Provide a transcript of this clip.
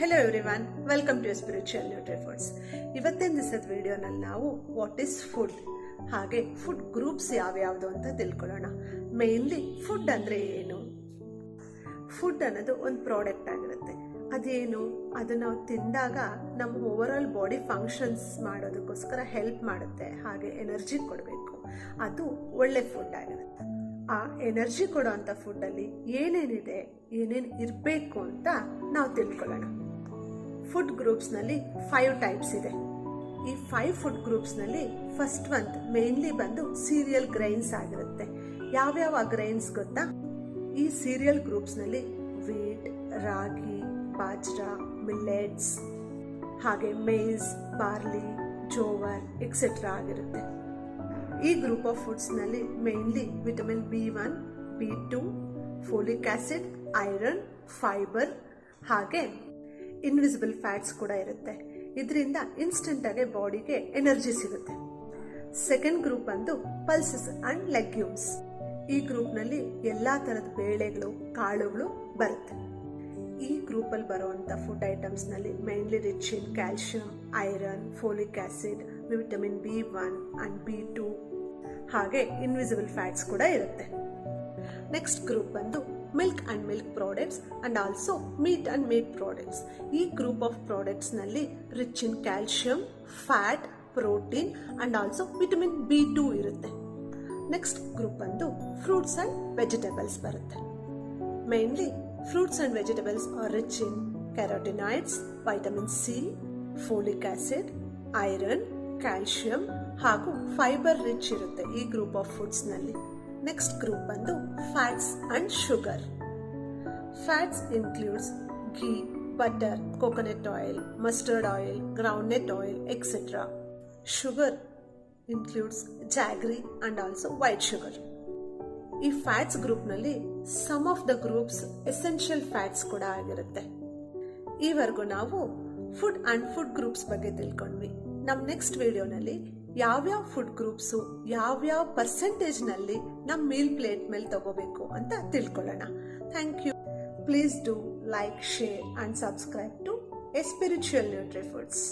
Hello everyone, welcome to spiritual nutri foods. ಇವತ್ತಿನ ದಿವಸದ ವಿಡಿಯೋನಲ್ಲಿ ನಾವು ವಾಟ್ ಈಸ್ ಫುಡ್ ಹಾಗೆ ಫುಡ್ ಗ್ರೂಪ್ಸ್ ಯಾವ್ಯಾವುದು ಅಂತ ತಿಳ್ಕೊಳ್ಳೋಣ. ಮೇನ್ಲಿ ಫುಡ್ ಅಂದ್ರೆ ಏನು? ಫುಡ್ ಅನ್ನೋದು ಒಂದು ಪ್ರಾಡಕ್ಟ್ ಆಗಿರುತ್ತೆ. ಅದೇನು? ಅದು ನಾವು ತಿಂದಾಗ ನಮ್ಮ ಓವರ್ ಆಲ್ ಬಾಡಿ ಫಂಕ್ಷನ್ಸ್ ಮಾಡೋದಕ್ಕೋಸ್ಕರ ಹೆಲ್ಪ್ ಮಾಡುತ್ತೆ, ಹಾಗೆ ಎನರ್ಜಿ ಕೊಡಬೇಕು. ಅದು ಒಳ್ಳೆ ಫುಡ್ ಆಗಿರುತ್ತೆ. ಆ ಎನರ್ಜಿ ಕೊಡೋಂಥ ಫುಡ್ಡಲ್ಲಿ ಏನೇನಿದೆ, ಏನೇನು ಇರಬೇಕು ಅಂತ ನಾವು ತಿಳ್ಕೊಳ್ಳೋಣ. ಫುಡ್ ಗ್ರೂಪ್ಸ್ನಲ್ಲಿ 5 ಟೈಪ್ಸ್ ಇದೆ. ಈ 5 ಫುಡ್ ಗ್ರೂಪ್ಸ್ನಲ್ಲಿ ಫಸ್ಟ್ ಒಂದು ಮೇನ್ಲಿ ಬಂದು ಸೀರಿಯಲ್ ಗ್ರೈನ್ಸ್ ಆಗಿರುತ್ತೆ. ಯಾವ್ಯಾವ ಗ್ರೈನ್ಸ್ ಗೊತ್ತಾ? ಈ ಸೀರಿಯಲ್ ಗ್ರೂಪ್ಸ್ನಲ್ಲಿ ವೀಟ್, ರಾಗಿ, ಬಾಜ್ರಾ, ಮಿಲ್ಲೆಟ್ಸ್, ಹಾಗೆ ಮೇಸ್, ಬಾರ್ಲಿ, ಜೋವರ್ ಎಕ್ಸೆಟ್ರಾ ಆಗಿರುತ್ತೆ. ಈ ಗ್ರೂಪ್ ಆಫ್ ಫುಡ್ಸ್ನಲ್ಲಿ mainly vitamin B1, B2, folic acid, iron, fibre ಹಾಗೆ ಇನ್ವಿಸಿಬಲ್ ಫ್ಯಾಟ್ಸ್ ಕೂಡ ಇರುತ್ತೆ. ಇದರಿಂದ ಇನ್ಸ್ಟೆಂಟ್ ಆಗಿ ಬಾಡಿಗೆ ಎನರ್ಜಿ ಸಿಗುತ್ತೆ. ಸೆಕೆಂಡ್ ಗ್ರೂಪ್ ಬಂದು ಪಲ್ಸಸ್ ಅಂಡ್ ಲೆಗ್ಯೂಮ್ಸ್. ಈ ಗ್ರೂಪ್ನಲ್ಲಿ ಎಲ್ಲಾ ತರದ ಬೇಳೆಗಳು, ಕಾಳುಗಳು ಬರುತ್ತೆ. ಈ ಗ್ರೂಪಲ್ಲಿ ಬರುವಂಥ ಫುಡ್ ಐಟಮ್ಸ್ನಲ್ಲಿ mainly rich in calcium, iron, folic acid, vitamin B1 and B2 ಹಾಗೆ ಇನ್ವಿಸಿಬಲ್ ಫ್ಯಾಟ್ಸ್ ಕೂಡ ಇರುತ್ತೆ. ನೆಕ್ಸ್ಟ್ ಗ್ರೂಪ್ ಬಂದು milk and milk products and also meat and meat products. ಈ ಗ್ರೂಪ್ ಆಫ್ ಪ್ರಾಡಕ್ಟ್ಸ್ ನಲ್ಲಿ rich in calcium, fat, protein and also vitamin B2 ಇರುತ್ತೆ. Next group ಬಂದು fruits and vegetables ಬರುತ್ತೆ. Mainly fruits and vegetables are rich in carotenoids, vitamin C, folic acid, iron, calcium ಹಾಗೂ fibre rich ಇರುತ್ತೆ ಈ group of foods ನಲ್ಲಿ. Next group ಬಂದು fats and sugar. Fats includes ghee, butter, coconut oil, mustard oil, groundnut oil etcetera. Sugar includes jaggery and also white sugar. ಈ fats group ನಲ್ಲಿ some of the groups essential fats ಕೂಡ ಆಗಿರುತ್ತೆ. ಈವರೆಗೂ ನಾವು food and food groups ಬಗ್ಗೆ ತಿಳ್ಕೊಂಡ್ವಿ. ನಮ್ಮ next ವಿಡಿಯೋನಲ್ಲಿ ಯಾವ್ಯಾವ ಫುಡ್ ಗ್ರೂಪ್ಸು ಯಾವ್ಯಾವ ಪರ್ಸೆಂಟೇಜ್ ನಲ್ಲಿ ನಮ್ಮ ಮೀಲ್ ಪ್ಲೇಟ್ ಮೇಲೆ ತಗೋಬೇಕು ಅಂತ ತಿಳ್ಕೊಳ್ಳೋಣ. Thank you. Please do like, share and subscribe to a spiritual nutri foods.